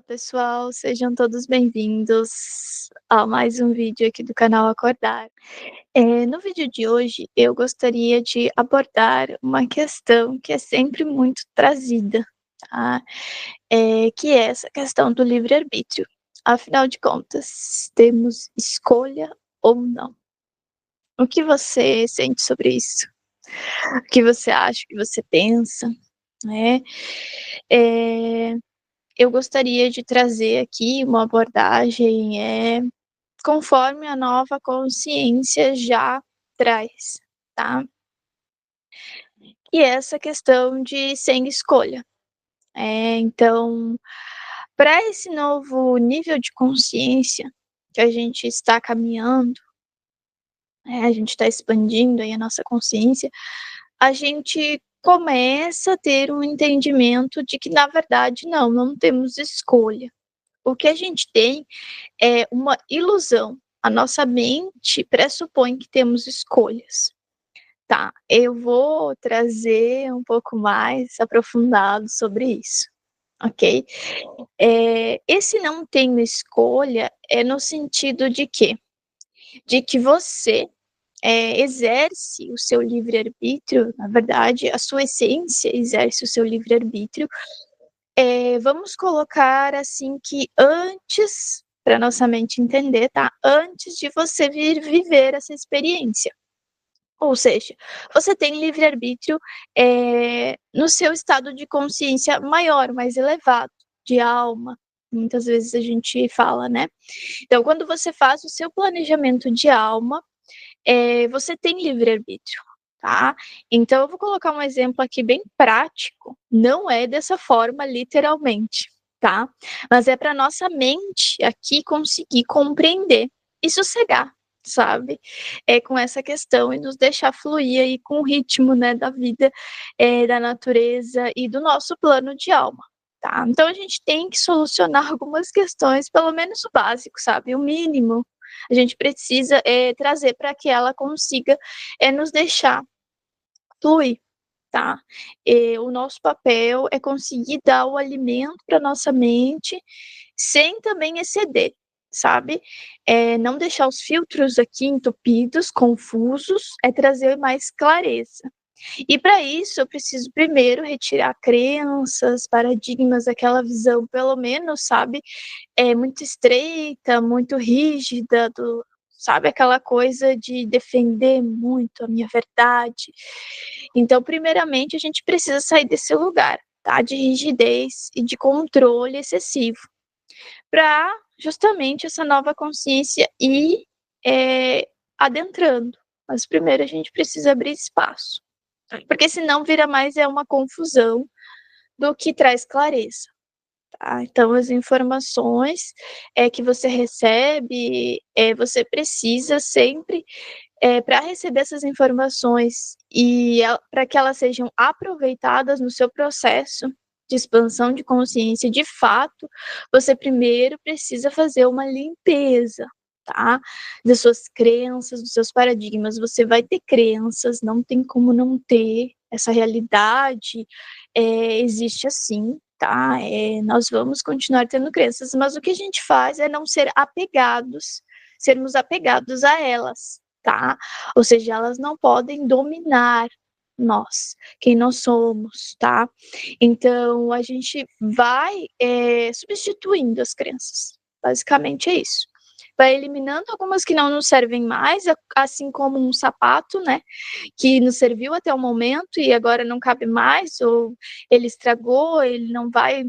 Pessoal, sejam todos bem-vindos a mais um vídeo aqui do canal Acordar. No vídeo de hoje, eu gostaria de abordar uma questão que é sempre muito trazida, tá? Que é essa questão do livre-arbítrio. Afinal de contas, temos escolha ou não? O que você sente sobre isso? O que você acha, o que você pensa, né? Eh Eu gostaria de trazer aqui uma abordagem, conforme a nova consciência já traz, tá. E essa questão de sem escolha. Então, para esse novo nível de consciência que a gente está caminhando, a gente está expandindo aí a nossa consciência, a gente começa a ter um entendimento de que na verdade não temos escolha. O que a gente tem é uma ilusão. A nossa mente pressupõe que temos escolhas. Tá, eu vou trazer um pouco mais aprofundado sobre isso, ok? Esse não tenho escolha é no sentido de quê? De que você, exerce o seu livre-arbítrio, na verdade, a sua essência exerce o seu livre-arbítrio. Vamos colocar assim que antes, para nossa mente entender, tá, antes de você vir viver essa experiência. Ou seja, você tem livre-arbítrio, no seu estado de consciência maior, mais elevado, de alma, muitas vezes a gente fala, né. Então quando você faz o seu planejamento de alma, você tem livre-arbítrio, tá. Então eu vou colocar um exemplo aqui bem prático, não é dessa forma literalmente, tá, mas é para nossa mente aqui conseguir compreender e sossegar, sabe, com essa questão e nos deixar fluir aí com o ritmo, né, da vida, da natureza e do nosso plano de alma, tá. Então a gente tem que solucionar algumas questões, pelo menos o básico, sabe, o mínimo a gente precisa, trazer para que ela consiga, nos deixar fluir, tá. O nosso papel é conseguir dar o alimento para nossa mente, sem também exceder, sabe. Não deixar os filtros aqui entupidos, confusos, é trazer mais clareza. E para isso eu preciso primeiro retirar crenças, paradigmas, aquela visão pelo menos, sabe, muito estreita, muito rígida do sabe, aquela coisa de defender muito a minha verdade. Então, primeiramente, a gente precisa sair desse lugar, tá, de rigidez e de controle excessivo, para justamente essa nova consciência ir, adentrando. Mas primeiro a gente precisa abrir espaço, porque senão vira mais uma confusão do que traz clareza. Então as informações, que você recebe, você precisa sempre, para receber essas informações e para que elas sejam aproveitadas no seu processo de expansão de consciência de fato, você primeiro precisa fazer uma limpeza, tá, das suas crenças, dos seus paradigmas. Você vai ter crenças, não tem como não ter, essa realidade, existe assim, tá, nós vamos continuar tendo crenças, mas o que a gente faz é não ser apegados, sermos apegados a elas, tá. Ou seja, elas não podem dominar nós, quem nós somos, tá. Então a gente vai, substituindo as crenças, basicamente é isso. Vai eliminando algumas que não nos servem mais, assim como um sapato, né, que nos serviu até o momento e agora não cabe mais, ou ele estragou, ele não vai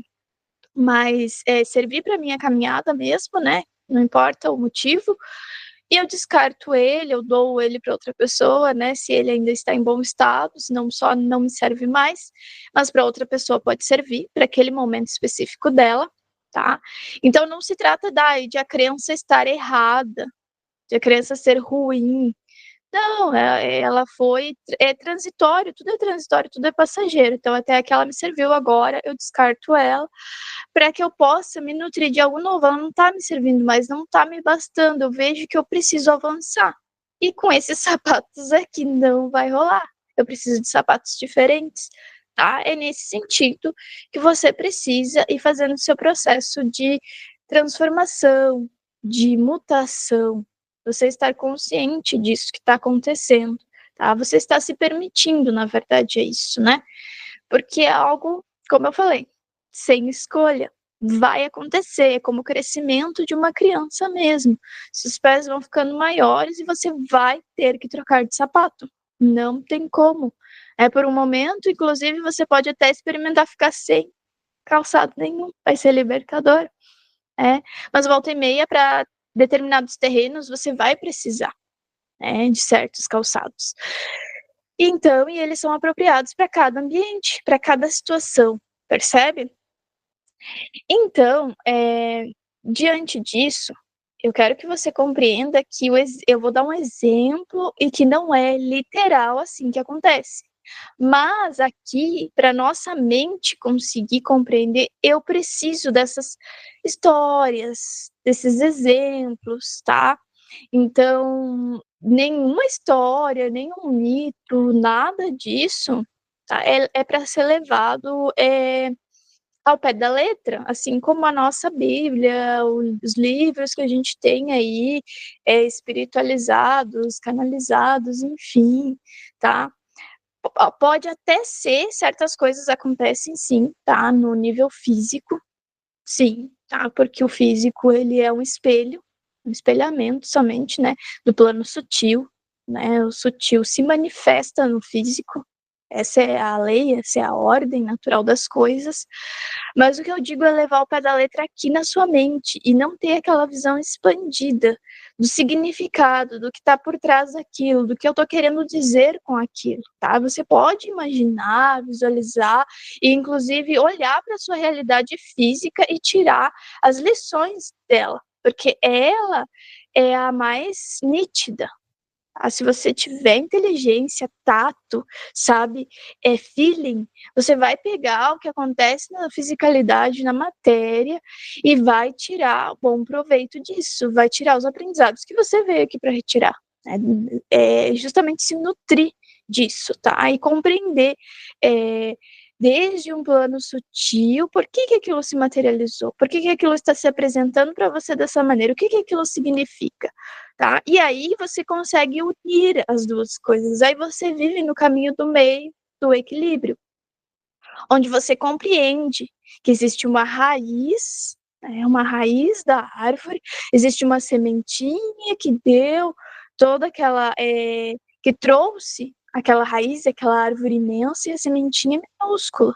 mais, servir para minha caminhada mesmo, né, não importa o motivo, e eu descarto ele, eu dou ele para outra pessoa, né, se ele ainda está em bom estado, se não só não me serve mais, mas para outra pessoa pode servir, para aquele momento específico dela, tá. Então não se trata de a crença estar errada, de a crença ser ruim, não, ela foi transitório, tudo é passageiro, então até que ela me serviu agora, eu descarto ela, para que eu possa me nutrir de algo novo, ela não está me servindo mais, não está me bastando, eu vejo que eu preciso avançar. E com esses sapatos aqui não vai rolar, eu preciso de sapatos diferentes, tá? É nesse sentido que você precisa ir fazendo o seu processo de transformação, de mutação, você estar consciente disso que está acontecendo, tá? Você está se permitindo, na verdade, é isso, né? Porque é algo, como eu falei, sem escolha. Vai acontecer, é como o crescimento de uma criança mesmo. Seus pés vão ficando maiores e você vai ter que trocar de sapato. Não tem como. É por um momento, inclusive, você pode até experimentar ficar sem calçado nenhum. Vai ser libertador. É. Mas volta e meia, para determinados terrenos, você vai precisar, né, de certos calçados. Então, e eles são apropriados para cada ambiente, para cada situação, percebe? Então, diante disso, eu quero que você compreenda que eu vou dar um exemplo e que não é literal assim que acontece. Mas aqui, para nossa mente conseguir compreender, eu preciso dessas histórias, desses exemplos, tá? Então, nenhuma história, nenhum mito, nada disso, tá? É para ser levado ao pé da letra, assim como a nossa Bíblia, os livros que a gente tem aí, espiritualizados, canalizados, enfim, tá? Pode até ser, certas coisas acontecem sim, tá? No nível físico, sim, tá? Porque o físico, ele é um espelho, um espelhamento somente, né? Do plano sutil, né? O sutil se manifesta no físico. Essa é a lei, essa é a ordem natural das coisas. Mas o que eu digo é levar o pé da letra aqui na sua mente e não ter aquela visão expandida do significado, do que está por trás daquilo, do que eu estou querendo dizer com aquilo, tá? Você pode imaginar, visualizar e, inclusive, olhar para a sua realidade física e tirar as lições dela, porque ela é a mais nítida. Se você tiver inteligência, tato, sabe, feeling, você vai pegar o que acontece na fisicalidade, na matéria, e vai tirar bom proveito disso, vai tirar os aprendizados que você veio aqui para retirar. Né? Justamente se nutrir disso, tá? E compreender desde um plano sutil por que aquilo se materializou, por que aquilo está se apresentando para você dessa maneira, o que aquilo significa. Tá? E aí você consegue unir as duas coisas. Aí você vive no caminho do meio, do equilíbrio, onde você compreende que existe uma raiz da árvore, existe uma sementinha que deu toda aquela, que trouxe aquela raiz, aquela árvore imensa, e a sementinha é minúscula.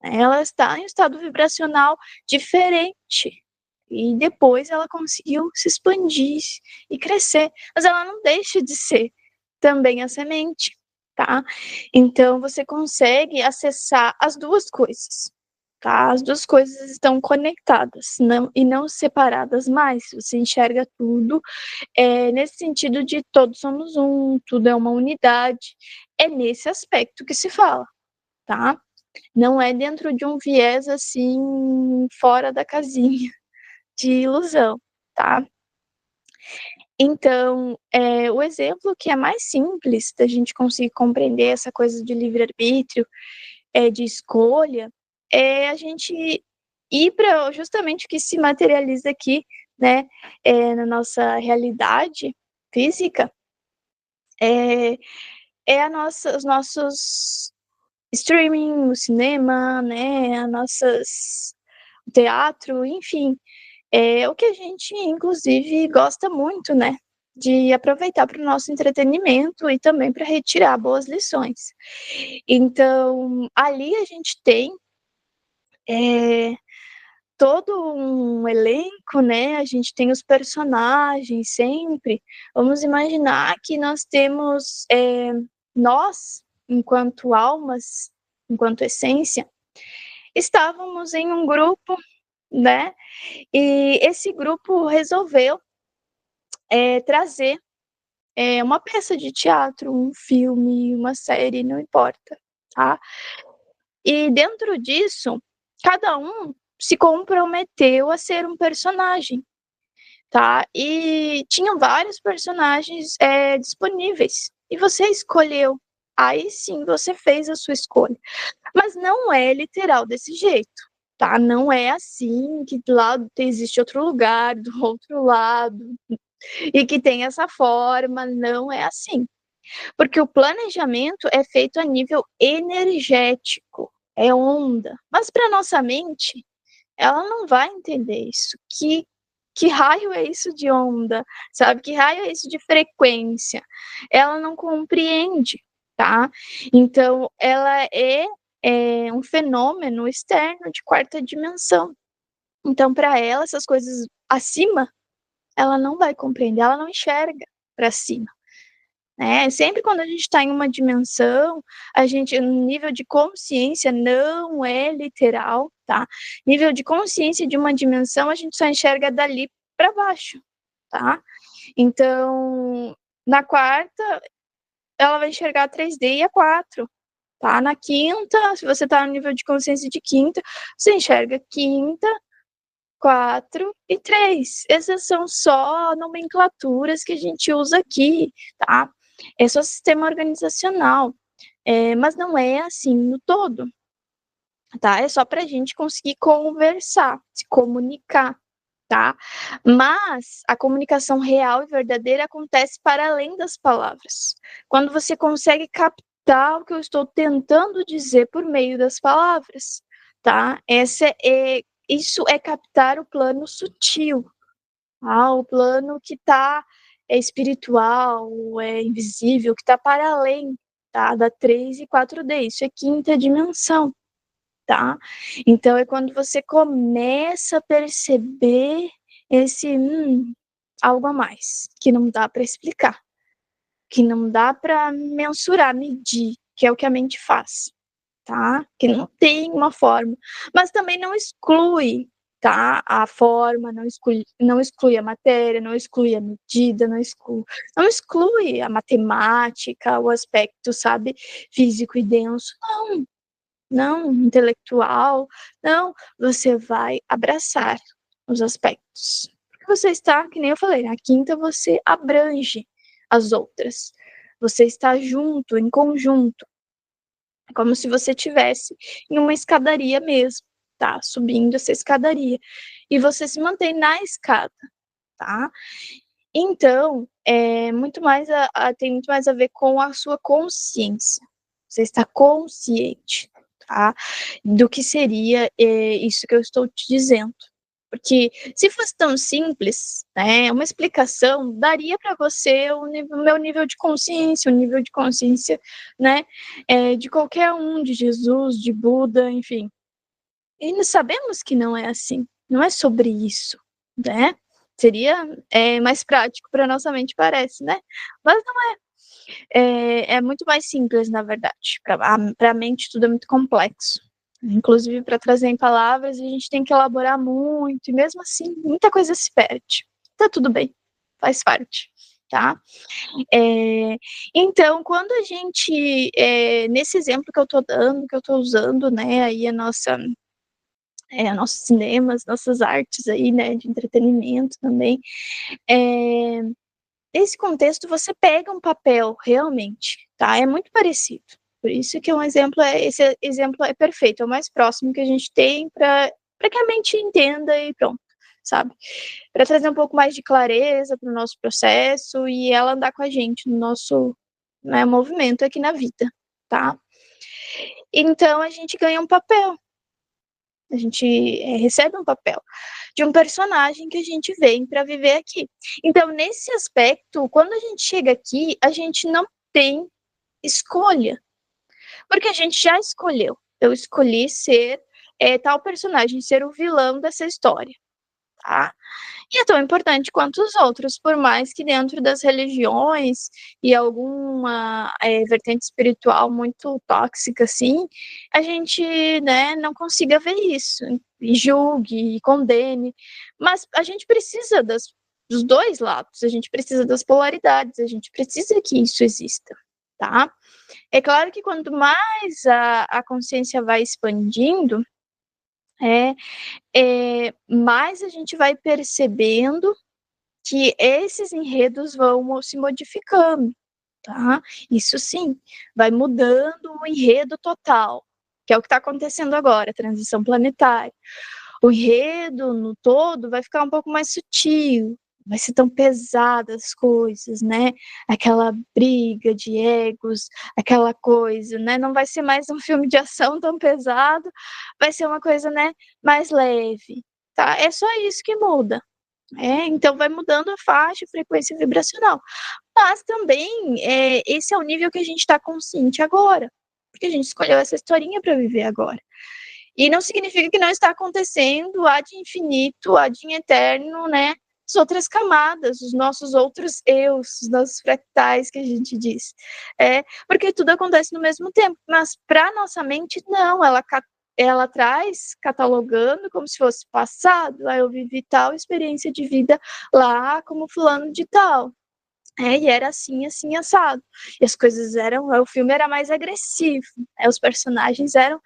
Ela está em um estado vibracional diferente. E depois ela conseguiu se expandir e crescer, mas ela não deixa de ser também a semente, tá? Então você consegue acessar as duas coisas, tá? As duas coisas estão conectadas, não separadas mais. Você enxerga tudo nesse sentido de todos somos um, tudo é uma unidade. É nesse aspecto que se fala, tá? Não é dentro de um viés assim fora da casinha de ilusão, tá? Então, o exemplo que é mais simples da gente conseguir compreender essa coisa de livre-arbítrio, de escolha, é a gente ir para justamente o que se materializa aqui, né, na nossa realidade física, é, os nossos streaming, o cinema, né, o teatro, enfim, é o que a gente, inclusive, gosta muito, né? De aproveitar para o nosso entretenimento e também para retirar boas lições. Então, ali a gente tem é, todo um elenco, né? A gente tem os personagens sempre. Vamos imaginar que nós temos nós, enquanto almas, enquanto essência, estávamos em um grupo, né? E esse grupo resolveu trazer uma peça de teatro, um filme, uma série, não importa, tá? E dentro disso, cada um se comprometeu a ser um personagem, tá? E tinham vários personagens disponíveis. E você escolheu aí sim você fez a sua escolha. Mas não é literal desse jeito, tá? Não é assim que lá existe outro lugar, do outro lado, e que tem essa forma, não é assim. Porque o planejamento é feito a nível energético, é onda. Mas para nossa mente, ela não vai entender isso. Que raio é isso de onda? Sabe? Que raio é isso de frequência? Ela não compreende, tá? Então, ela é um fenômeno externo de quarta dimensão. Então, para ela, essas coisas acima, ela não vai compreender, ela não enxerga para cima. Né? Sempre quando a gente está em uma dimensão, a gente, o nível de consciência não é literal, tá? Nível de consciência de uma dimensão, a gente só enxerga dali para baixo, tá? Então, na quarta, ela vai enxergar 3D e a 4, tá? Na quinta, se você está no nível de consciência de quinta, você enxerga quinta, 4 e 3. Essas são só nomenclaturas que a gente usa aqui, tá? É só sistema organizacional, mas não é assim no todo, tá? É só para a gente conseguir conversar, se comunicar, tá? Mas a comunicação real e verdadeira acontece para além das palavras. Quando você consegue captar o que eu estou tentando dizer por meio das palavras, tá? Isso é captar o plano sutil, tá? O plano que está espiritual, é invisível, que está para além, tá? Da 3 e 4D, isso é quinta dimensão, tá? Então é quando você começa a perceber esse algo a mais, que não dá para explicar, que não dá para mensurar, medir, que é o que a mente faz, tá? Que não tem uma forma, mas também não exclui, tá? A forma, não exclui a matéria, não exclui a medida, não exclui a matemática, o aspecto, sabe, físico e denso, não, intelectual, não, você vai abraçar os aspectos. Porque você está, que nem eu falei, na quinta você abrange as outras. Você está junto, em conjunto. É como se você tivesse em uma escadaria mesmo, tá? Subindo essa escadaria. E você se mantém na escada, tá? Então, tem muito mais a ver com a sua consciência. Você está consciente, tá? Do que seria isso que eu estou te dizendo. Porque se fosse tão simples, né, uma explicação daria para você o meu nível de consciência, o nível de consciência, né, de qualquer um, de Jesus, de Buda, enfim. E nós sabemos que não é assim, não é sobre isso, né? Seria mais prático para nossa mente, parece, né? Mas não é muito mais simples, na verdade. Para a mente, tudo é muito complexo. Inclusive, para trazer em palavras, a gente tem que elaborar muito, e mesmo assim, muita coisa se perde. Tá tudo bem, faz parte, tá? Então, quando a gente, nesse exemplo que eu tô dando, que eu tô usando, né, aí nossos cinemas, nossas artes aí, né, de entretenimento também, nesse contexto você pega um papel realmente, tá? É muito parecido. Por isso que esse exemplo é perfeito, é o mais próximo que a gente tem para que a mente entenda e pronto, sabe? Para trazer um pouco mais de clareza para o nosso processo e ela andar com a gente no nosso, né, movimento aqui na vida, tá? Então a gente ganha um papel, a gente recebe um papel de um personagem que a gente vem para viver aqui. Então, nesse aspecto, quando a gente chega aqui, a gente não tem escolha, porque a gente já escolheu. Eu escolhi ser tal personagem, ser o vilão dessa história, tá? E é tão importante quanto os outros, por mais que dentro das religiões e alguma vertente espiritual muito tóxica, assim, a gente, né, não consiga ver isso, e julgue, e condene, mas a gente precisa dos dois lados, a gente precisa das polaridades, a gente precisa que isso exista, tá? É claro que quanto mais a consciência vai expandindo, é, mais a gente vai percebendo que esses enredos vão se modificando, tá? Isso sim, vai mudando o enredo total, que é o que está acontecendo agora, a transição planetária. O enredo no todo vai ficar um pouco mais sutil, vai ser tão pesada as coisas, né? Aquela briga de egos, aquela coisa, né? Não vai ser mais um filme de ação tão pesado, vai ser uma coisa, né, mais leve, tá? É só isso que muda. Então vai mudando a faixa, a frequência vibracional. Mas também, esse é o nível que a gente está consciente agora, porque a gente escolheu essa historinha para viver agora. E não significa que não está acontecendo ad infinito, ad in eterno, né? As outras camadas, os nossos outros eus, os nossos fractais que a gente diz. Porque tudo acontece no mesmo tempo, mas para nossa mente, não, ela traz catalogando como se fosse passado. Eu vivi tal experiência de vida lá como fulano de tal. E era assim, assim, assado. E as coisas eram. O filme era mais agressivo. Os personagens eram.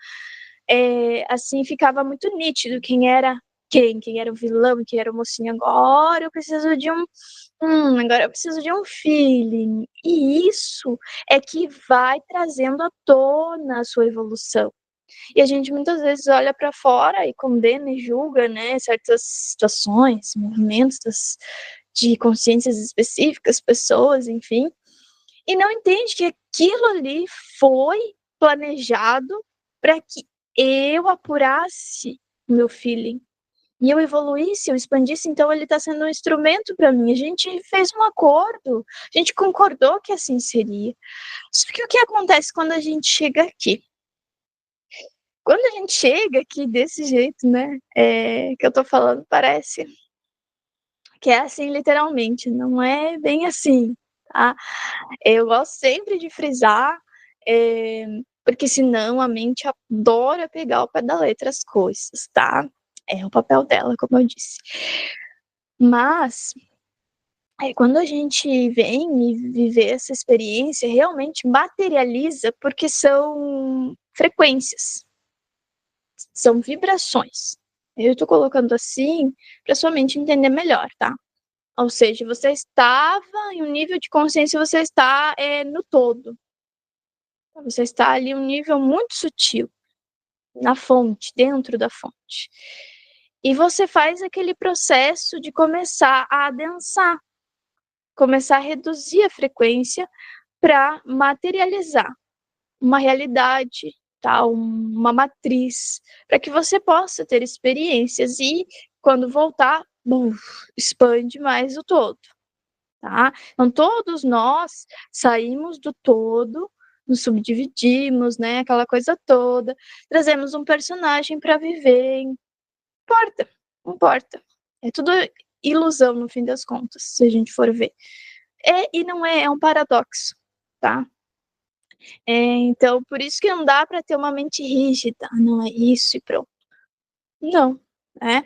Assim, ficava muito nítido quem era quem era o vilão, quem era o mocinho. Agora eu preciso de um. Agora eu preciso de um feeling. E isso é que vai trazendo à tona a sua evolução. E a gente muitas vezes olha para fora e condena e julga, né, certas situações, movimentos de consciências específicas, pessoas, enfim, e não entende que aquilo ali foi planejado para que eu apurasse o meu feeling. E eu evoluísse, eu expandisse, então ele está sendo um instrumento para mim. A gente fez um acordo, a gente concordou que assim seria. Só que o que acontece quando a gente chega aqui? Quando a gente chega aqui desse jeito, né, que eu tô falando, parece que é assim literalmente, não é bem assim, tá? Eu gosto sempre de frisar, porque senão a mente adora pegar ao pé da letra as coisas, tá? É o papel dela, como eu disse. Mas, quando a gente vem e viver essa experiência, realmente materializa, porque são frequências, são vibrações. Eu estou colocando assim para sua mente entender melhor, tá? Ou seja, você estava em um nível de consciência, você está no todo. Você está ali em um nível muito sutil, na fonte, dentro da fonte. E você faz aquele processo de começar a adensar, começar a reduzir a frequência para materializar uma realidade, tá? Uma matriz, para que você possa ter experiências e, quando voltar, expande mais o todo, tá? Então, todos nós saímos do todo, nos subdividimos, né? Aquela coisa toda, trazemos um personagem para viver, importa, não importa. É tudo ilusão, no fim das contas, se a gente for ver. E não é um paradoxo, tá? Então, por isso que não dá para ter uma mente rígida, não é isso e pronto. Não, né?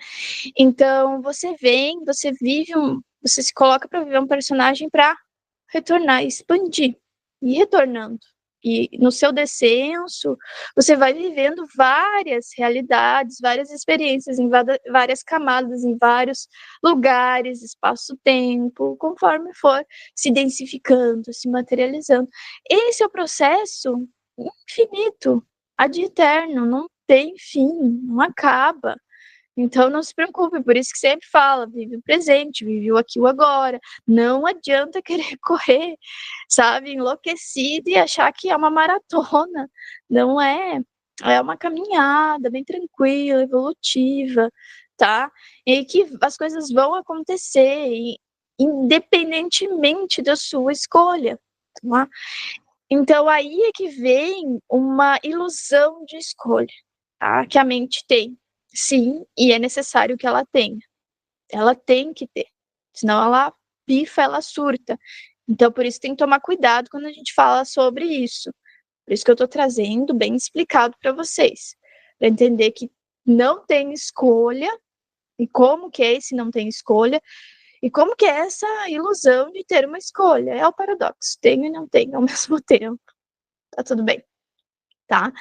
Então, você vem, você vive você se coloca para viver um personagem para retornar, expandir, e retornando. E no seu descenso, você vai vivendo várias realidades, várias experiências em várias camadas, em vários lugares, espaço-tempo, conforme for se densificando, se materializando. Esse é o processo infinito, ad eterno, não tem fim, não acaba. Então não se preocupe, por isso que sempre fala, vive o presente, vive o aqui e o agora. Não adianta querer correr, sabe, enlouquecido e achar que é uma maratona. Não é. É uma caminhada bem tranquila, evolutiva, tá? E que as coisas vão acontecer, independentemente da sua escolha, tá? Então aí é que vem uma ilusão de escolha, tá? Que a mente tem. Sim, e é necessário que ela tenha. Ela tem que ter, senão ela pifa, ela surta. Então, por isso tem que tomar cuidado quando a gente fala sobre isso. Por isso que eu estou trazendo bem explicado para vocês, para entender que não tem escolha, e como que é esse não tem escolha, e como que é essa ilusão de ter uma escolha. É o paradoxo, tenho e não tenho ao mesmo tempo. Tá tudo bem, tá?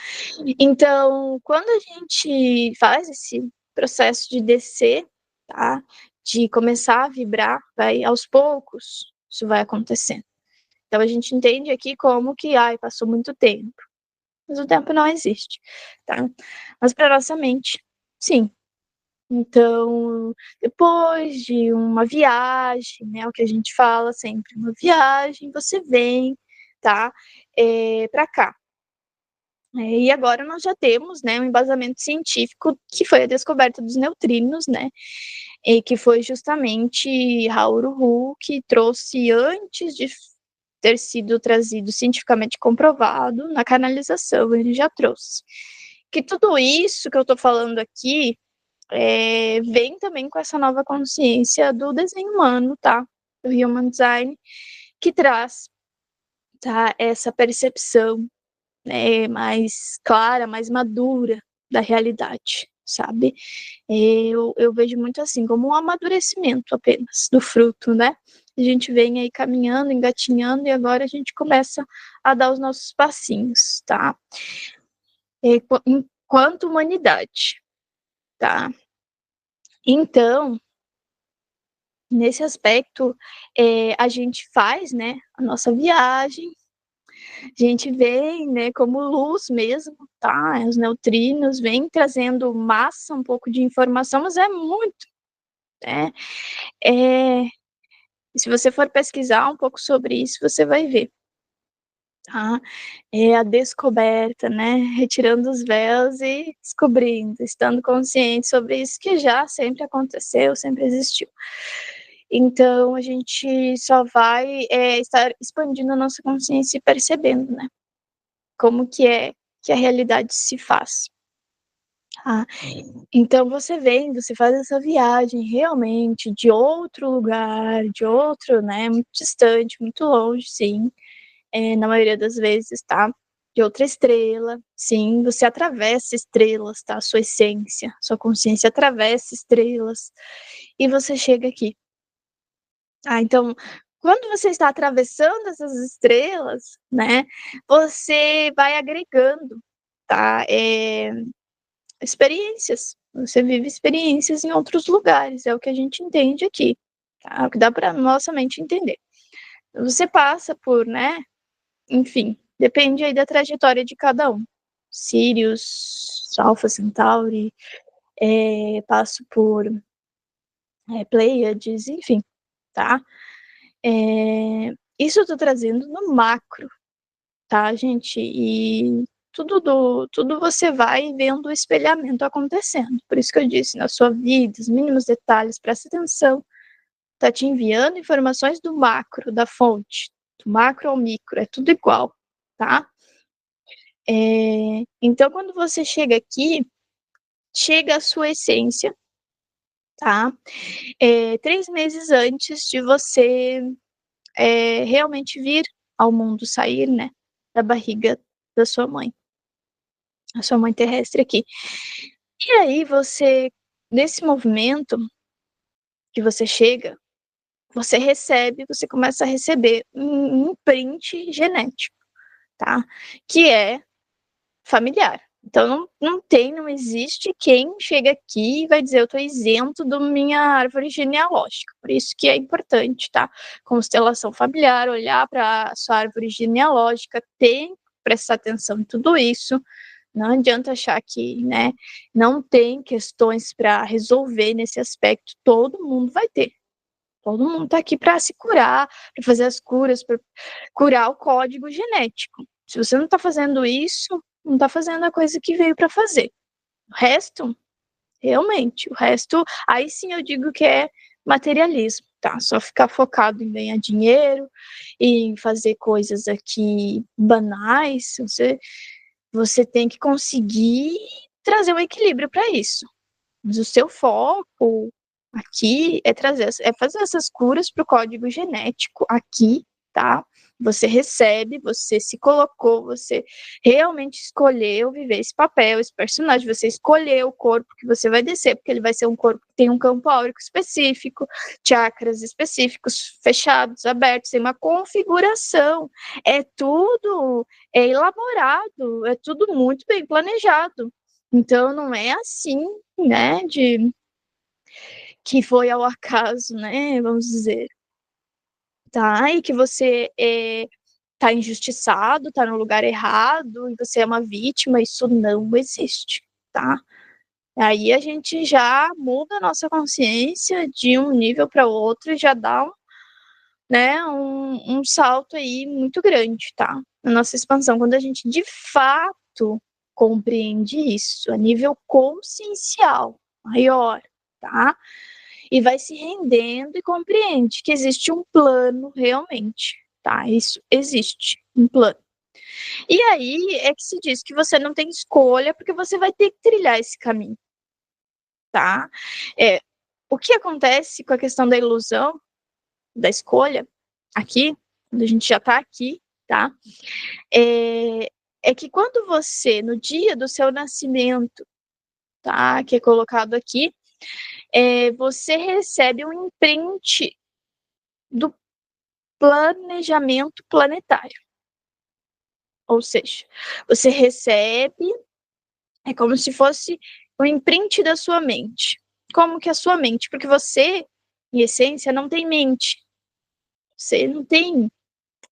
Então, quando a gente faz esse processo de descer, tá? De começar a vibrar, vai aos poucos, isso vai acontecendo. Então a gente entende aqui como que, ai, passou muito tempo, mas o tempo não existe, tá. Mas para nossa mente, sim. Então, depois de uma viagem, né, o que a gente fala sempre, uma viagem, você vem, tá, pra cá. E agora nós já temos, né, um embasamento científico que foi a descoberta dos neutrinos, né, e que foi justamente Hauru que trouxe antes de ter sido trazido cientificamente comprovado na canalização, ele já trouxe. Que tudo isso que eu estou falando aqui vem também com essa nova consciência do desenho humano, tá? Do Human Design, que traz, tá, essa percepção, né, mais clara, mais madura da realidade, sabe? Eu vejo muito assim, como um amadurecimento apenas do fruto, né? A gente vem aí caminhando, engatinhando, e agora a gente começa a dar os nossos passinhos, tá? Enquanto humanidade, tá? Então, nesse aspecto, a gente faz, né, a nossa viagem, a gente vem, né, como luz mesmo, tá? Os neutrinos vêm trazendo massa, um pouco de informação, mas é muito, né? É, se você for pesquisar um pouco sobre isso, você vai ver, tá? É a descoberta, né? Retirando os véus e descobrindo, estando consciente sobre isso que já sempre aconteceu, sempre existiu. Então, a gente só vai estar expandindo a nossa consciência e percebendo, né? Como que a realidade se faz. Ah, então você vem, você faz essa viagem realmente de outro lugar, de outro, né, muito distante, muito longe, sim, na maioria das vezes, tá? De outra estrela, sim, você atravessa estrelas, tá? Sua essência, sua consciência atravessa estrelas e você chega aqui. Então, quando você está atravessando essas estrelas, né, você vai agregando, tá? Experiências. Você vive experiências em outros lugares, é o que a gente entende aqui, tá? É o que dá para nossa mente entender. Você passa por, né, enfim, depende aí da trajetória de cada um. Sirius, Alpha Centauri, passo por Pleiades, enfim, tá? Isso eu tô trazendo no macro, tá, gente? E tudo você vai vendo o espelhamento acontecendo. Por isso que eu disse, na sua vida, os mínimos detalhes, presta atenção. Tá te enviando informações do macro, da fonte, do macro ao micro, é tudo igual, tá? Então, quando você chega aqui, chega a sua essência, tá? 3 meses antes de você realmente vir ao mundo, sair, né, da barriga da sua mãe, a sua mãe terrestre aqui. E aí você, nesse movimento que você chega, você recebe, você começa a receber um imprint genético, tá? Que é familiar. Então não existe quem chega aqui e vai dizer eu tô isento da minha árvore genealógica. Por isso que é importante, tá? Constelação familiar, olhar para sua árvore genealógica, tem que prestar atenção em tudo isso. Não adianta achar que, né, não tem questões para resolver nesse aspecto, todo mundo vai ter. Todo mundo está aqui para se curar, para fazer as curas, para curar o código genético. Se você não está fazendo isso, não está fazendo a coisa que veio para fazer. O resto, realmente, o resto, aí sim eu digo que é materialismo, tá? Só ficar focado em ganhar dinheiro, em fazer coisas aqui banais, você tem que conseguir trazer um equilíbrio para isso. Mas o seu foco aqui é fazer essas curas para o código genético aqui, tá? Você recebe, você se colocou, você realmente escolheu viver esse papel, esse personagem, você escolheu o corpo que você vai descer, porque ele vai ser um corpo que tem um campo áurico específico, chakras específicos, fechados, abertos, tem uma configuração. É tudo elaborado, é tudo muito bem planejado. Então não é assim, né, de que foi ao acaso, né, vamos dizer, tá? E que você tá injustiçado, tá no lugar errado, e você é uma vítima, isso não existe, tá? Aí a gente já muda a nossa consciência de um nível para outro e já dá né, um salto aí muito grande, tá? Na nossa expansão, quando a gente de fato compreende isso a nível consciencial maior, tá? E vai se rendendo e compreende que existe um plano realmente, tá? Isso existe, um plano. E aí é que se diz que você não tem escolha, porque você vai ter que trilhar esse caminho, tá? O que acontece com a questão da ilusão, da escolha, aqui, quando a gente já tá aqui, tá? É que quando você, no dia do seu nascimento, tá? Que é colocado aqui, você recebe um imprint do planejamento planetário. Ou seja, você recebe, é como se fosse o imprint da sua mente. Como que é a sua mente? Porque você, em essência, não tem mente. Você não tem,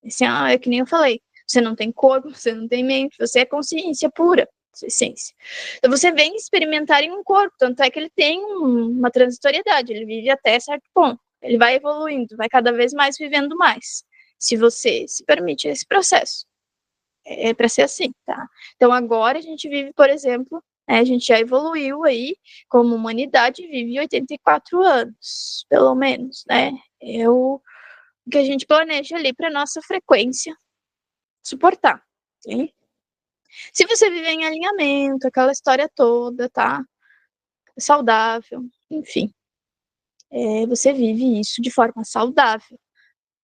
assim, é que nem eu falei, você não tem corpo, você não tem mente, você é consciência pura, sua essência. Então você vem experimentar em um corpo, tanto é que ele tem uma transitoriedade, ele vive até certo ponto, ele vai evoluindo, vai cada vez mais vivendo mais, se você se permite esse processo. É para ser assim, tá? Então agora a gente vive, por exemplo, né, a gente já evoluiu aí, como humanidade, vive 84 anos, pelo menos, né? É o que a gente planeja ali para nossa frequência suportar, ok? Se você viver em alinhamento, aquela história toda, tá? Saudável, enfim, você vive isso de forma saudável,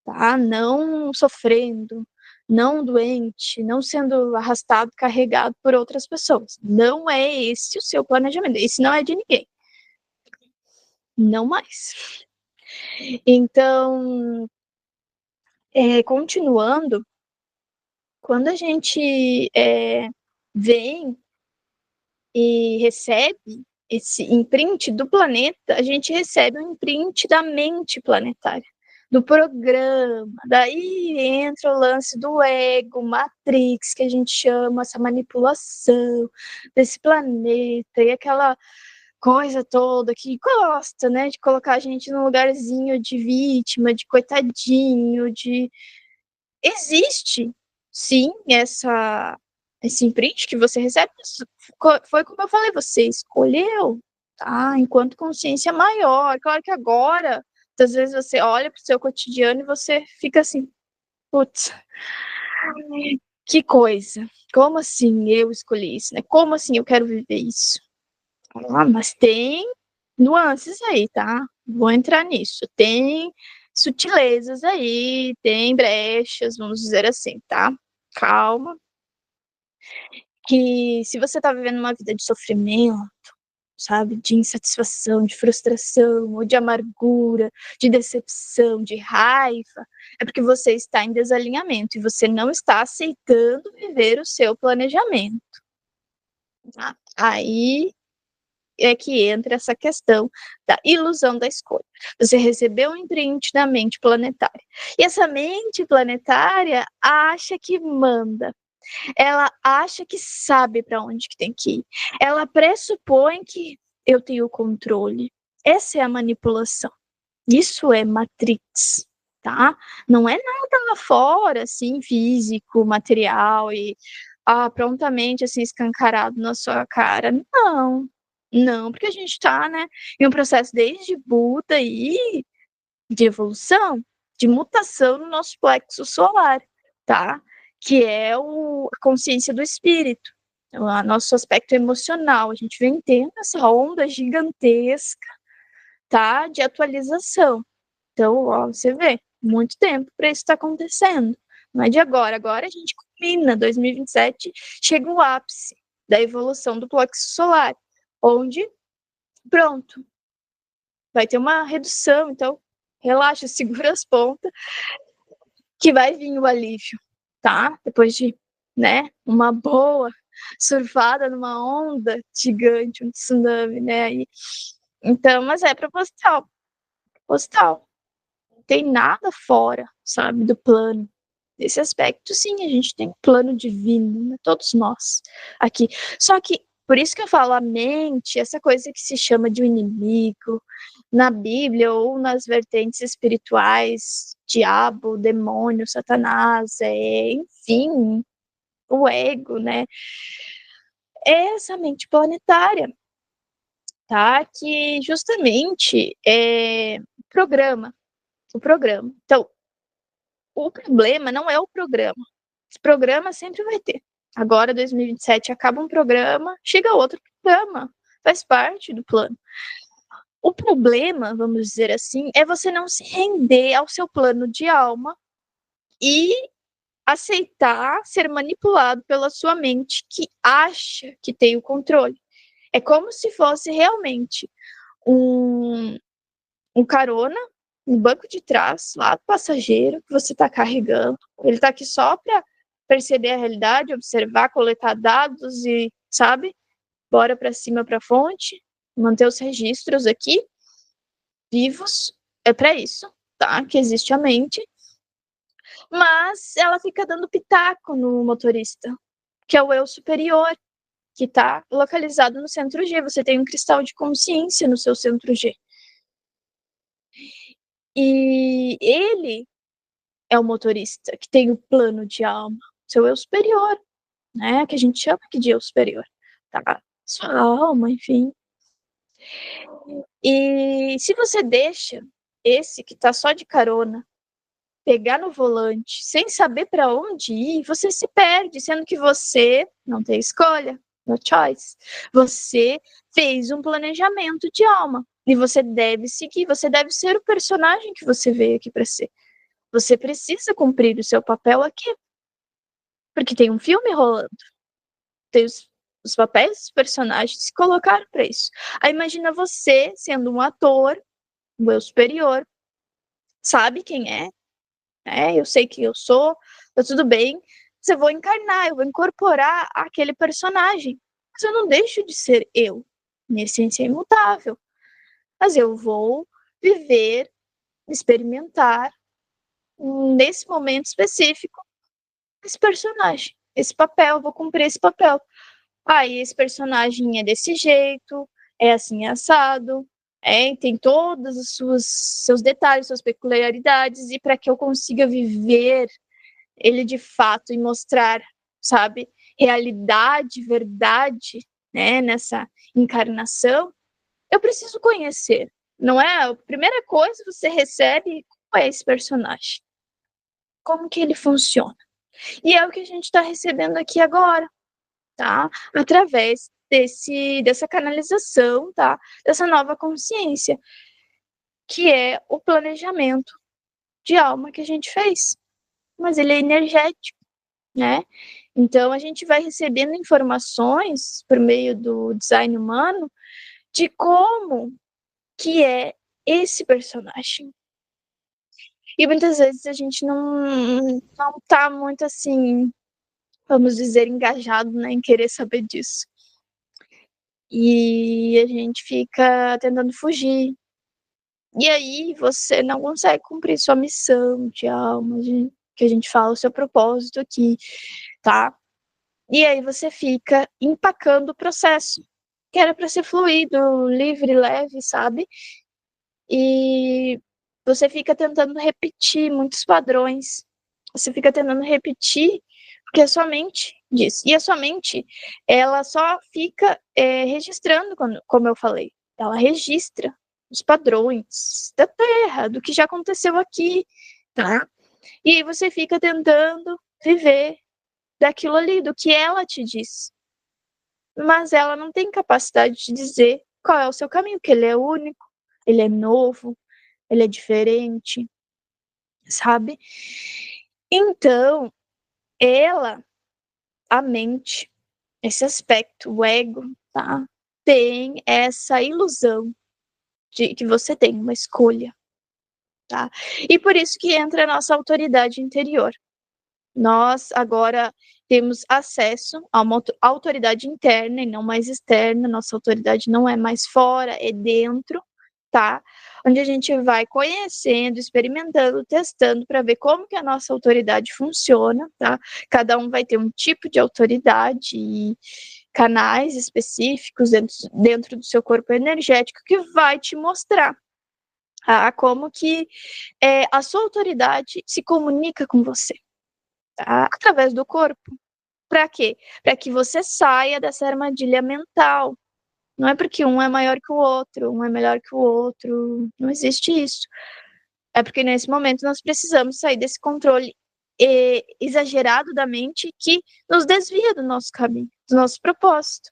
tá? Não sofrendo, não doente, não sendo arrastado, carregado por outras pessoas. Não é esse o seu planejamento. Esse não é de ninguém. Não mais. Então, continuando, quando a gente vem e recebe esse imprint do planeta, a gente recebe um imprint da mente planetária, do programa. Daí entra o lance do ego, Matrix, que a gente chama, essa manipulação desse planeta e aquela coisa toda que gosta, né, de colocar a gente num lugarzinho de vítima, de coitadinho, de existe, sim, esse imprint que você recebe, foi como eu falei, você escolheu, tá? Enquanto consciência maior. Claro que agora, às vezes você olha para o seu cotidiano e você fica assim, putz, que coisa. Como assim eu escolhi isso, né? Como assim eu quero viver isso? Mas tem nuances aí, tá? Vou entrar nisso. Tem sutilezas aí, tem brechas, vamos dizer assim, tá? Calma, que se você tá vivendo uma vida de sofrimento, sabe, de insatisfação, de frustração, ou de amargura, de decepção, de raiva, é porque você está em desalinhamento e você não está aceitando viver o seu planejamento. Tá? Aí é que entra essa questão da ilusão da escolha. Você recebeu um imprint da mente planetária. E essa mente planetária acha que manda. Ela acha que sabe para onde que tem que ir. Ela pressupõe que eu tenho controle. Essa é a manipulação. Isso é Matrix, tá? Não é nada lá fora, assim, físico, material e prontamente assim escancarado na sua cara. Não, não, porque a gente está, né, em um processo desde Buda e de evolução, de mutação no nosso plexo solar, tá? Que é a consciência do espírito, o nosso aspecto emocional. A gente vem tendo essa onda gigantesca, tá? De atualização. Então, ó, você vê, muito tempo para isso estar acontecendo. Não é de agora. Agora a gente culmina, 2027 chega o ápice da evolução do plexo solar, onde, pronto, vai ter uma redução. Então, relaxa, segura as pontas, que vai vir o alívio, tá? Depois de, né, uma boa surfada numa onda gigante, um tsunami, né? Aí, então, mas é proposital, proposital. Não tem nada fora, sabe, do plano. nesse aspecto, sim, a gente tem um plano divino, né? Todos nós aqui. Só que, por isso que eu falo, a mente, essa coisa que se chama de um inimigo, na Bíblia ou nas vertentes espirituais, diabo, demônio, Satanás, enfim, o ego, né? É essa mente planetária, tá? Que justamente programa, o programa. Então, o problema não é o programa. Esse programa sempre vai ter. Agora, 2027, acaba um programa, chega outro programa. Faz parte do plano. O problema, vamos dizer assim, é você não se render ao seu plano de alma e aceitar ser manipulado pela sua mente que acha que tem o controle. É como se fosse realmente um, um carona no banco de trás, lá do passageiro, que você está carregando. Ele está aqui só para perceber a realidade, observar, coletar dados e, sabe, bora para cima, para a fonte, manter os registros aqui vivos. É para isso, tá? Que existe a mente. Mas ela fica dando pitaco no motorista, que é o eu superior, que está localizado no centro G. Você tem um cristal de consciência no seu centro G. E ele é o motorista que tem o plano de alma, seu eu superior, né? Que a gente chama aqui de eu superior, tá? Sua alma, enfim. E se você deixa esse que tá só de carona pegar no volante sem saber para onde ir, você se perde, sendo que você não tem escolha, no choice. Você fez um planejamento de alma e você deve seguir, você deve ser o personagem que você veio aqui para ser. Você precisa cumprir o seu papel aqui, porque tem um filme rolando, tem os papéis dos personagens se colocaram para isso. Aí imagina você sendo um ator, um eu superior, sabe quem é, eu sei quem eu sou, tá tudo bem, mas eu vou encarnar, eu vou incorporar aquele personagem, mas eu não deixo de ser eu, minha essência é imutável, mas eu vou viver, experimentar, nesse momento específico, esse personagem, esse papel, eu vou cumprir esse papel. Esse personagem é desse jeito, é assim assado, tem todos os seus detalhes, suas peculiaridades, e para que eu consiga viver ele de fato e mostrar, sabe, realidade, verdade, né, nessa encarnação, eu preciso conhecer. Não é a primeira coisa que você recebe, qual é esse personagem? Como que ele funciona? E é o que a gente está recebendo aqui agora, tá? Através dessa canalização, tá? Dessa nova consciência, que é o planejamento de alma que a gente fez. Mas ele é energético, né? Então a gente vai recebendo informações por meio do design humano de como que é esse personagem. E muitas vezes a gente não tá muito assim, vamos dizer, engajado, né, em querer saber disso. E a gente fica tentando fugir. E aí você não consegue cumprir sua missão de alma, que a gente fala, o seu propósito aqui, tá? E aí você fica empacando o processo, que era para ser fluido, livre, leve, sabe? E você fica tentando repetir muitos padrões. Você fica tentando repetir porque a sua mente diz. E a sua mente, ela só fica registrando, como eu falei. Ela registra os padrões da Terra, do que já aconteceu aqui, tá? E aí você fica tentando viver daquilo ali, do que ela te diz. Mas ela não tem capacidade de dizer qual é o seu caminho, porque ele é único, ele é novo, ele é diferente, sabe? Então, ela, a mente, esse aspecto, o ego, tá? Tem essa ilusão de que você tem uma escolha, tá? E por isso que entra a nossa autoridade interior. Nós agora temos acesso a uma autoridade interna e não mais externa. Nossa autoridade não é mais fora, é dentro, tá? Onde a gente vai conhecendo, experimentando, testando para ver como que a nossa autoridade funciona, tá? Cada um vai ter um tipo de autoridade e canais específicos dentro do seu corpo energético que vai te mostrar como que a sua autoridade se comunica com você, tá? Através do corpo. Para quê? Para que você saia dessa armadilha mental. Não é porque um é maior que o outro, um é melhor que o outro, não existe isso. É porque nesse momento nós precisamos sair desse controle exagerado da mente que nos desvia do nosso caminho, do nosso propósito,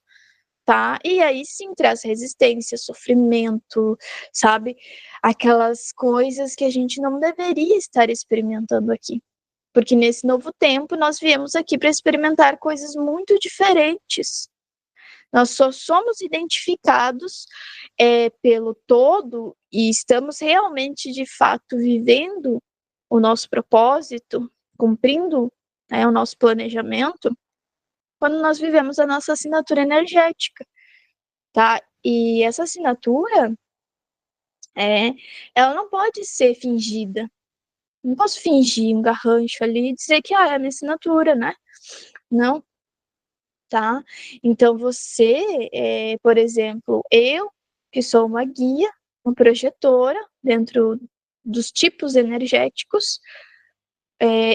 tá? E aí sim traz resistência, sofrimento, sabe? Aquelas coisas que a gente não deveria estar experimentando aqui. Porque nesse novo tempo nós viemos aqui para experimentar coisas muito diferentes. Nós só somos identificados pelo todo e estamos realmente, de fato, vivendo o nosso propósito, cumprindo o nosso planejamento, quando nós vivemos a nossa assinatura energética, tá? E essa assinatura, ela não pode ser fingida. Não posso fingir um garrancho ali e dizer que é a minha assinatura, né? Não, tá? Então você, por exemplo, eu que sou uma guia, uma projetora dentro dos tipos energéticos,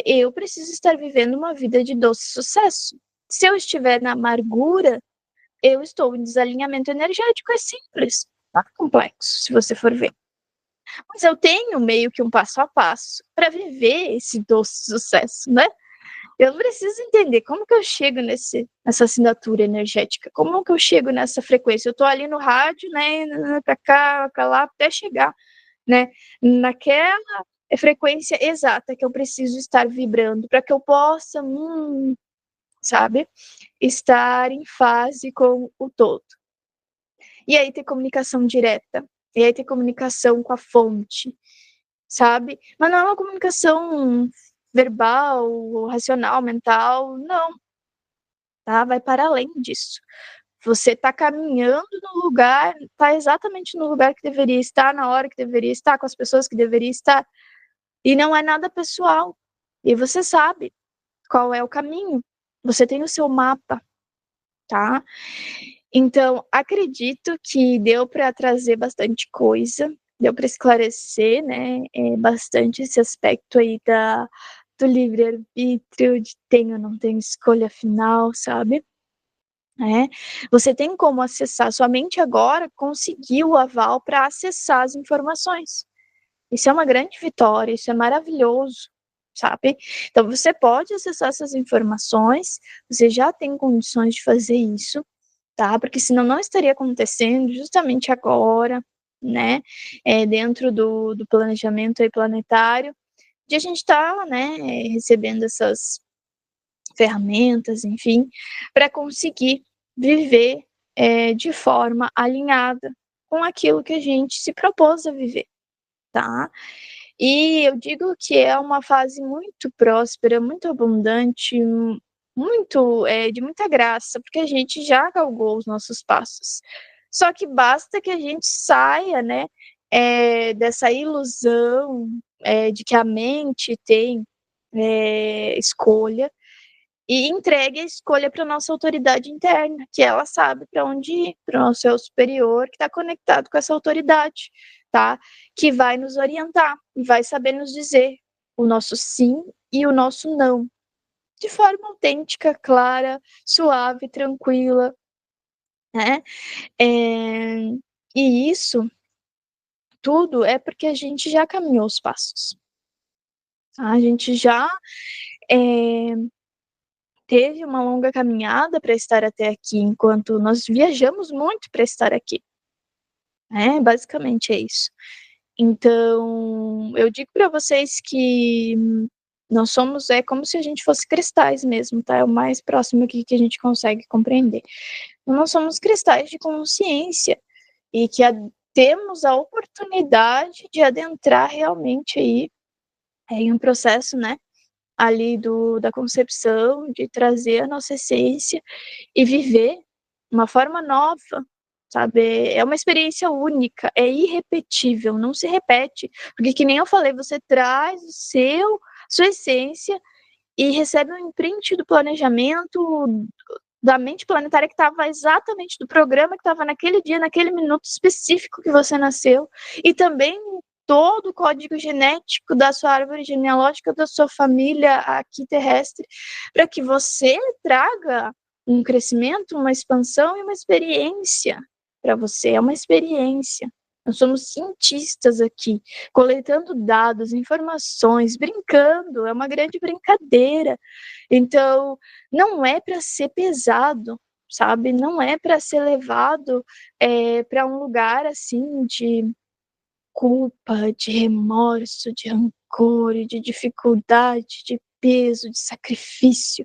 eu preciso estar vivendo uma vida de doce sucesso. Se eu estiver na amargura, eu estou em desalinhamento energético, é simples, não é complexo, se você for ver. Mas eu tenho meio que um passo a passo para viver esse doce sucesso, né? Eu preciso entender como que eu chego nessa assinatura energética, como que eu chego nessa frequência. Eu estou ali no rádio, né, para cá, para lá, até chegar, né, naquela frequência exata que eu preciso estar vibrando para que eu possa, sabe, estar em fase com o todo. E aí ter comunicação direta, e aí ter comunicação com a fonte, sabe? Mas não é uma comunicação verbal, racional, mental, não, tá? Vai para além disso. Você está caminhando no lugar, está exatamente no lugar que deveria estar, na hora que deveria estar, com as pessoas que deveria estar, e não é nada pessoal. E você sabe qual é o caminho. Você tem o seu mapa, tá? Então, acredito que deu para trazer bastante coisa, deu para esclarecer, né, bastante esse aspecto aí do livre-arbítrio, de tem ou não tem escolha final, sabe? Você tem como acessar, sua mente agora conseguiu o aval para acessar as informações. Isso é uma grande vitória, isso é maravilhoso, sabe? Então, você pode acessar essas informações, você já tem condições de fazer isso, tá? Porque senão não estaria acontecendo justamente agora, né? Dentro do planejamento aí planetário, de a gente estar, né, recebendo essas ferramentas, enfim, para conseguir viver de forma alinhada com aquilo que a gente se propôs a viver, tá? E eu digo que é uma fase muito próspera, muito abundante, muito de muita graça, porque a gente já galgou os nossos passos. Só que basta que a gente saia, né, dessa ilusão de que a mente tem escolha e entregue a escolha para nossa autoridade interna, que ela sabe para onde ir, para o nosso eu superior, que está conectado com essa autoridade, tá? Que vai nos orientar e vai saber nos dizer o nosso sim e o nosso não, de forma autêntica, clara, suave, tranquila, né? E isso tudo é porque a gente já caminhou os passos, tá? A gente já é, teve uma longa caminhada para estar até aqui, enquanto nós viajamos muito para estar aqui. Basicamente é isso. Então, eu digo para vocês que nós somos como se a gente fosse cristais mesmo, tá? É o mais próximo aqui que a gente consegue compreender. Nós somos cristais de consciência e que temos a oportunidade de adentrar realmente aí em um processo, né, ali da concepção, de trazer a nossa essência e viver uma forma nova, sabe? É uma experiência única, é irrepetível, não se repete, porque que nem eu falei, você traz sua essência e recebe um imprint do planejamento da mente planetária que estava exatamente do programa que estava naquele dia, naquele minuto específico que você nasceu, e também todo o código genético da sua árvore genealógica, da sua família aqui terrestre, para que você traga um crescimento, uma expansão e uma experiência para você. É uma experiência. Nós somos cientistas aqui, coletando dados, informações, brincando, é uma grande brincadeira. Então, não é para ser pesado, sabe? Não é para ser levado para um lugar assim de culpa, de remorso, de rancor, de dificuldade, de peso, de sacrifício.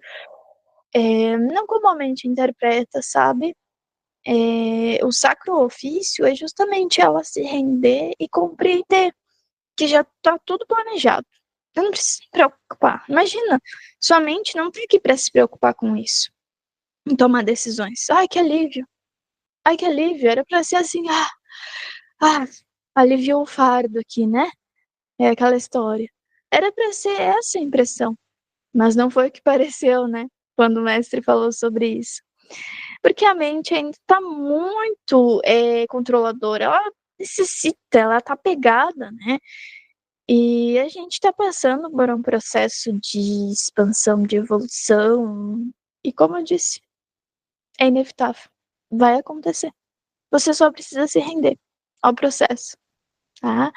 Não como a mente interpreta, sabe? O sacro ofício é justamente ela se render e compreender que já está tudo planejado. Eu não preciso me preocupar. Imagina, sua mente não tem aqui para se preocupar com isso. Em tomar decisões. Ai, que alívio. Ai, que alívio. Era para ser assim, aliviou o fardo aqui, né? É aquela história. Era para ser essa a impressão. Mas não foi o que pareceu, né? Quando o mestre falou sobre isso. Porque a mente ainda está muito controladora. Ela necessita, ela está pegada, né? E a gente está passando por um processo de expansão, de evolução. E como eu disse, é inevitável. Vai acontecer. Você só precisa se render ao processo, tá?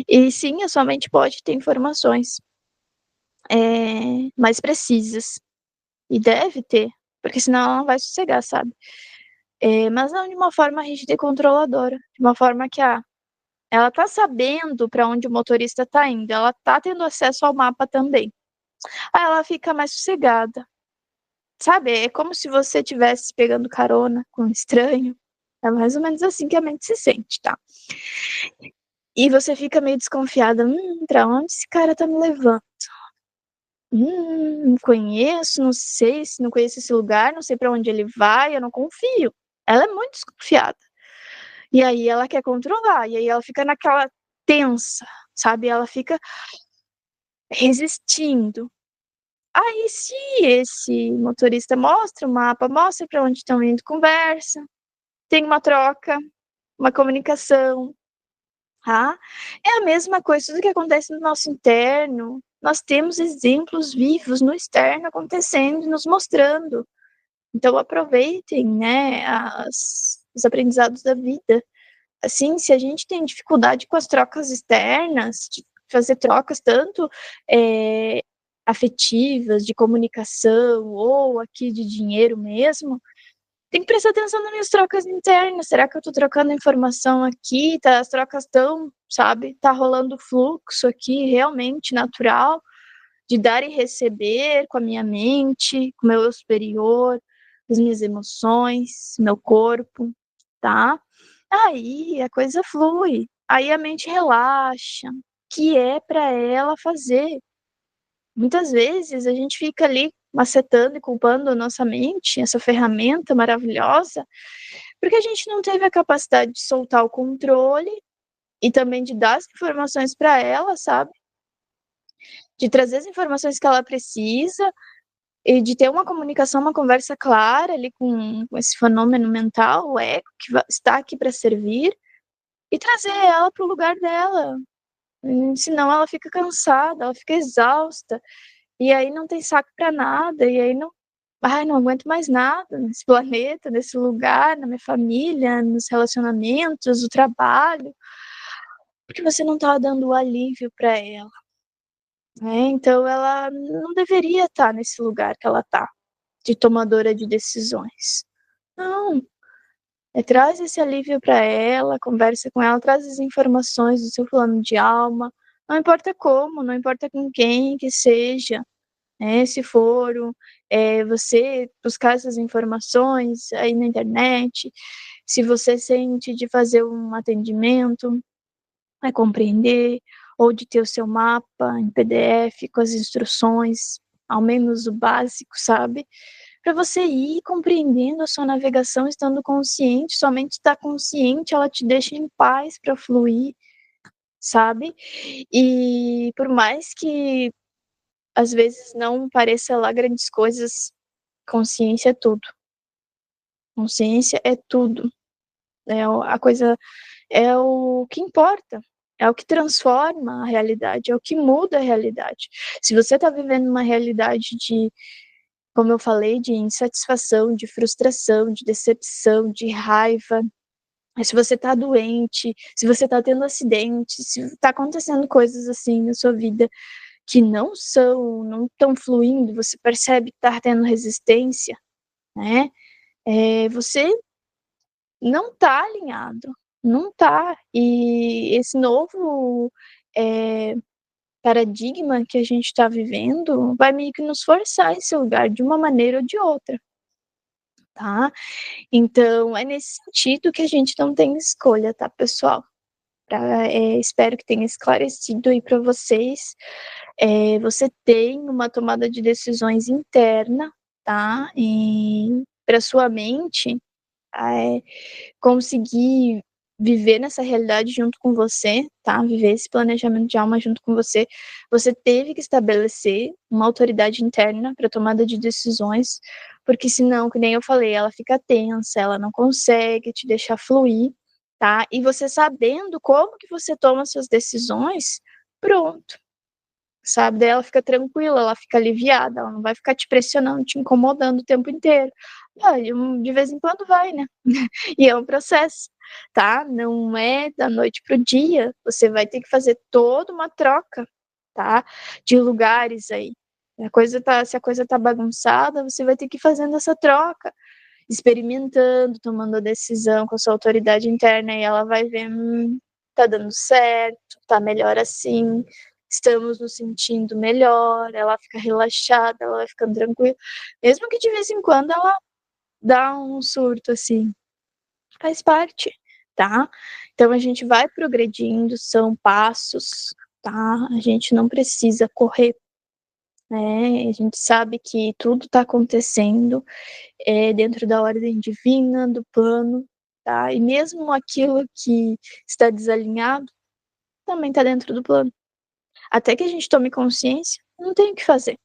E sim, a sua mente pode ter informações mais precisas. E deve ter, porque senão ela não vai sossegar, sabe? Mas não de uma forma rígida e controladora. De uma forma que ela tá sabendo para onde o motorista tá indo. Ela tá tendo acesso ao mapa também. Aí ela fica mais sossegada. Sabe? É como se você estivesse pegando carona com um estranho. É mais ou menos assim que a mente se sente, tá? E você fica meio desconfiada. Pra onde esse cara tá me levando? Não conheço, não sei, se não conheço esse lugar, não sei pra onde ele vai, eu não confio. Ela é muito desconfiada. E aí ela quer controlar, e aí ela fica naquela tensa, sabe? Ela fica resistindo. Aí se esse motorista mostra o mapa, mostra pra onde estão indo, conversa, tem uma troca, uma comunicação, tá? É a mesma coisa do que acontece no nosso interno. Nós temos exemplos vivos no externo acontecendo, nos mostrando. Então aproveitem, né, os aprendizados da vida. Assim, se a gente tem dificuldade com as trocas externas, de fazer trocas tanto afetivas, de comunicação, ou aqui de dinheiro mesmo, tem que prestar atenção nas minhas trocas internas. Será que eu tô trocando informação aqui? Tá, as trocas estão, sabe? Tá rolando fluxo aqui realmente natural de dar e receber com a minha mente, com o meu eu superior, as minhas emoções, meu corpo, tá? Aí a coisa flui. Aí a mente relaxa, que é para ela fazer. Muitas vezes a gente fica ali macetando e culpando a nossa mente, essa ferramenta maravilhosa, porque a gente não teve a capacidade de soltar o controle e também de dar as informações para ela, sabe? De trazer as informações que ela precisa e de ter uma comunicação, uma conversa clara ali com esse fenômeno mental, o ego, que está aqui para servir, e trazer ela para o lugar dela. Senão ela fica cansada, ela fica exausta, e aí não tem saco para nada, e aí não aguento mais nada nesse planeta, nesse lugar, na minha família, nos relacionamentos, no trabalho, porque você não está dando o alívio para ela, né? Então ela não deveria estar nesse lugar que ela está, de tomadora de decisões. Não, traz esse alívio para ela, conversa com ela, traz as informações do seu plano de alma, não importa como, não importa com quem que seja, né? Se for você buscar essas informações aí na internet, se você sente de fazer um atendimento, compreender, ou de ter o seu mapa em PDF com as instruções, ao menos o básico, sabe? para você ir compreendendo a sua navegação estando consciente. Somente estar consciente, ela te deixa em paz para fluir, sabe? E por mais que às vezes não pareça lá grandes coisas, consciência é tudo. Consciência é tudo. A coisa é o que importa, é o que transforma a realidade, é o que muda a realidade. Se você está vivendo uma realidade de, como eu falei, de insatisfação, de frustração, de decepção, de raiva, se você está doente, se você está tendo acidente, se está acontecendo coisas assim na sua vida que não estão fluindo, você percebe que está tendo resistência, né? Você não está alinhado, não está. E esse novo é, paradigma que a gente está vivendo vai meio que nos forçar esse lugar de uma maneira ou de outra, tá? Então, é nesse sentido que a gente não tem escolha, tá, pessoal? Espero que tenha esclarecido aí para vocês. Você tem uma tomada de decisões interna, tá? E para sua mente é, conseguir viver nessa realidade junto com você, tá? Viver esse planejamento de alma junto com você. Você teve que estabelecer uma autoridade interna para tomada de decisões, porque senão, que nem eu falei, ela fica tensa, ela não consegue te deixar fluir, tá? E você sabendo como que você toma suas decisões, pronto, sabe? Daí ela fica tranquila, ela fica aliviada, ela não vai ficar te pressionando, te incomodando o tempo inteiro. De vez em quando vai, né? E é um processo, tá? Não é da noite pro dia. Você vai ter que fazer toda uma troca, tá? De lugares aí. Se a coisa tá bagunçada, você vai ter que ir fazendo essa troca, experimentando, tomando a decisão com a sua autoridade interna, e ela vai ver, tá dando certo, tá melhor assim, estamos nos sentindo melhor, ela fica relaxada, ela vai ficando tranquila, mesmo que de vez em quando ela dá um surto assim, faz parte, tá? Então a gente vai progredindo, são passos, tá? A gente não precisa correr, né? A gente sabe que tudo está acontecendo dentro da ordem divina, do plano, tá? E mesmo aquilo que está desalinhado também está dentro do plano. Até que a gente tome consciência, não tem o que fazer,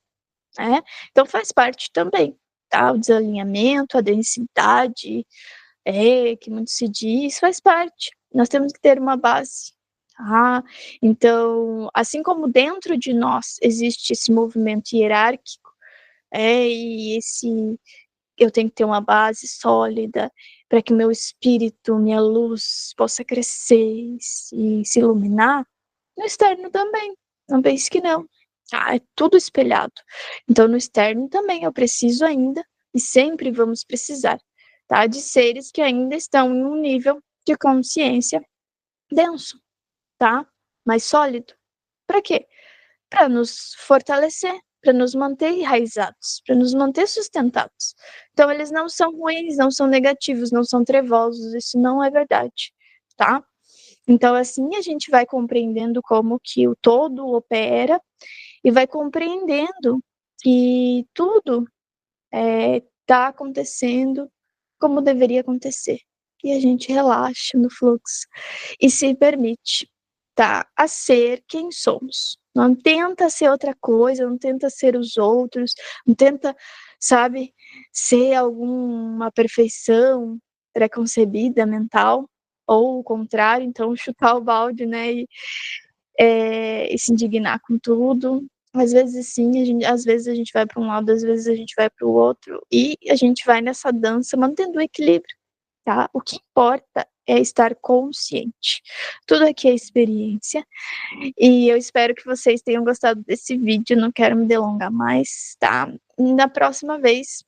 né? Então faz parte também, tá? O desalinhamento, a densidade, que muito se diz, faz parte. Nós temos que ter uma base, tá? Então, assim como dentro de nós existe esse movimento hierárquico, e esse eu tenho que ter uma base sólida para que meu espírito, minha luz possa crescer e se iluminar, no externo também. Não pense que não. É tudo espelhado. Então, no externo também eu preciso ainda, e sempre vamos precisar, tá? De seres que ainda estão em um nível de consciência denso, tá? Mais sólido. Para quê? Para nos fortalecer, para nos manter enraizados, para nos manter sustentados. Então, eles não são ruins, não são negativos, não são trevosos, isso não é verdade, tá? Então, assim a gente vai compreendendo como que o todo opera e vai compreendendo que tudo está acontecendo como deveria acontecer. E a gente relaxa no fluxo e se permite, tá, a ser quem somos. Não tenta ser outra coisa, não tenta ser os outros, não tenta, sabe, ser alguma perfeição preconcebida mental, ou o contrário, então chutar o balde, né, e se indignar com tudo. Às vezes sim, às vezes a gente vai para um lado, às vezes a gente vai para o outro, e a gente vai nessa dança mantendo o equilíbrio, tá? O que importa é estar consciente. Tudo aqui é experiência, e eu espero que vocês tenham gostado desse vídeo, não quero me delongar mais, tá? Na próxima vez,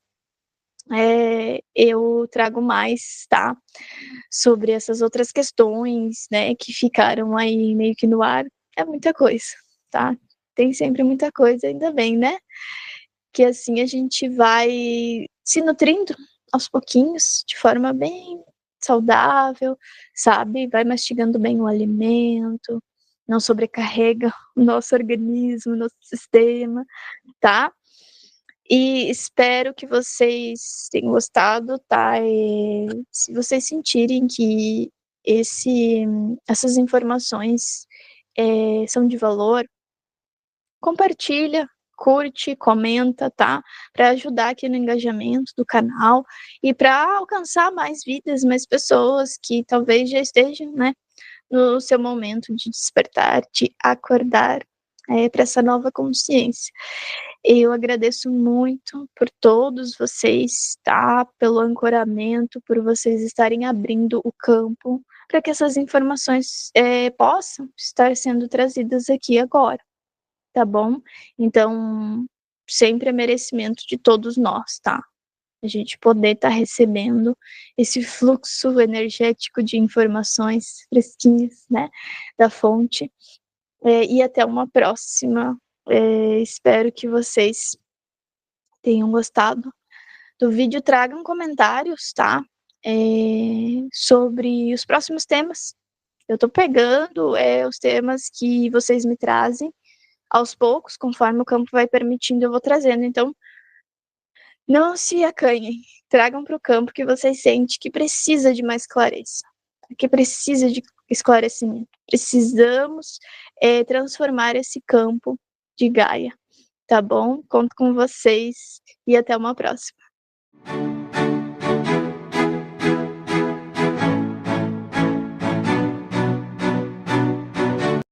eu trago mais, tá? Sobre essas outras questões, né, que ficaram aí meio que no ar. É muita coisa, tá? Tem sempre muita coisa, ainda bem, né? Que assim a gente vai se nutrindo aos pouquinhos, de forma bem saudável, sabe? Vai mastigando bem o alimento, não sobrecarrega o nosso organismo, o nosso sistema, tá? E espero que vocês tenham gostado, tá? Se vocês sentirem que essas informações são de valor, compartilha, curte, comenta, tá? Para ajudar aqui no engajamento do canal e para alcançar mais vidas, mais pessoas que talvez já estejam, né, no seu momento de despertar, de acordar, para essa nova consciência. Eu agradeço muito por todos vocês, tá? Pelo ancoramento, por vocês estarem abrindo o campo para que essas informações possam estar sendo trazidas aqui agora, tá bom? Então, sempre é merecimento de todos nós, tá? A gente poder estar recebendo esse fluxo energético de informações fresquinhas, né, da fonte. E até uma próxima. Espero que vocês tenham gostado do vídeo. Tragam comentários, tá? Sobre os próximos temas. Eu tô pegando os temas que vocês me trazem aos poucos, conforme o campo vai permitindo, eu vou trazendo. Então, não se acanhem, tragam para o campo que vocês sentem que precisa de mais clareza, que precisa de esclarecimento. Precisamos transformar esse campo de Gaia, tá bom? Conto com vocês e até uma próxima.